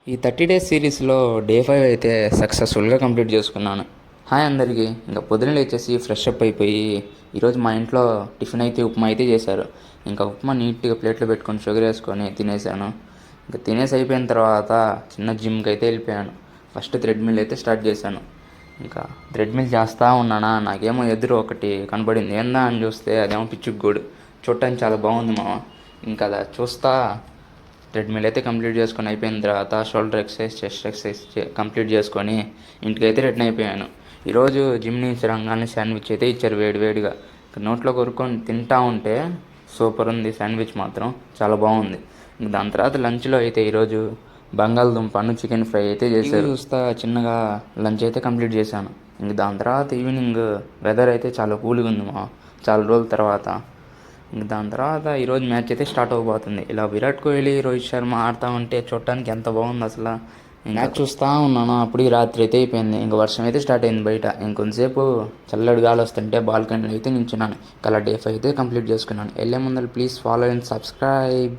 ఈ 30 డేస్ సిరీస్లో డే 5 అయితే సక్సెస్ఫుల్గా కంప్లీట్ చేసుకున్నాను. హాయ్ అందరికీ. ఇంకా పొద్దున లేచేసి ఫ్రెష్ అప్ అయిపోయి ఈరోజు మా ఇంట్లో టిఫిన్ అయితే ఉప్మా అయితే చేశారు. ఇంకా ఉప్మా నీట్గా ప్లేట్లో పెట్టుకొని షుగర్ వేసుకొని తినేసాను. ఇంకా తినేసి అయిపోయిన తర్వాత చిన్న జిమ్కి అయితే వెళ్ళిపోయాను. ఫస్ట్ థ్రెడ్మిల్ అయితే స్టార్ట్ చేశాను. ఇంకా థ్రెడ్మిల్ చేస్తూ ఉన్నానా, నాకేమో ఎదురు ఒకటి కనపడింది. ఏందా అని చూస్తే అదేమో పిచ్చుగూడు. చూడటానికి చాలా బాగుంది మామ. ఇంకా అలా చూస్తా ట్రెడ్మిల్ అయితే కంప్లీట్ చేసుకొని అయిపోయిన తర్వాత shoulder exercise, chest exercise complete చేసుకొని ఇంటికైతే రిటర్న్ అయిపోయాను. ఈరోజు జిమ్ నుంచి రంగానే శాండ్విచ్ అయితే ఇచ్చారు వేడివేడిగా. నోట్లో కొరుక్కొని తింటా ఉంటే సూపర్ ఉంది శాండ్విచ్, మాత్రం చాలా బాగుంది. దాని తర్వాత లంచ్లో అయితే ఈరోజు బంగాళదుంపను చికెన్ ఫ్రై అయితే చేశారు. చూస్తా చిన్నగా లంచ్ అయితే కంప్లీట్ చేశాను. ఇంక దాని తర్వాత ఈవినింగ్ వెదర్ అయితే చాలా కూల్గా ఉంది చాలా రోజుల తర్వాత. ఇంక దాని తర్వాత ఈరోజు మ్యాచ్ అయితే స్టార్ట్ అవబోతుంది. ఇలా విరాట్ కోహ్లీ, రోహిత్ శర్మ ఆడుతూ ఉంటే చూడటానికి ఎంత బాగుంది అసలు. మ్యాచ్ చూస్తూ ఉన్నాను, అప్పుడు రాత్రి అయితే అయిపోయింది. ఇంక వర్షం అయితే స్టార్ట్ అయింది బయట. ఇంకొంతసేపు చల్లడి గాలి వస్తుంటే బాల్కనీలో అయితే నించున్నాను. అలా డే 5 అయితే కంప్లీట్ చేసుకున్నాను. వెళ్ళే ముందర ప్లీజ్ ఫాలో అండ్ సబ్స్క్రైబ్.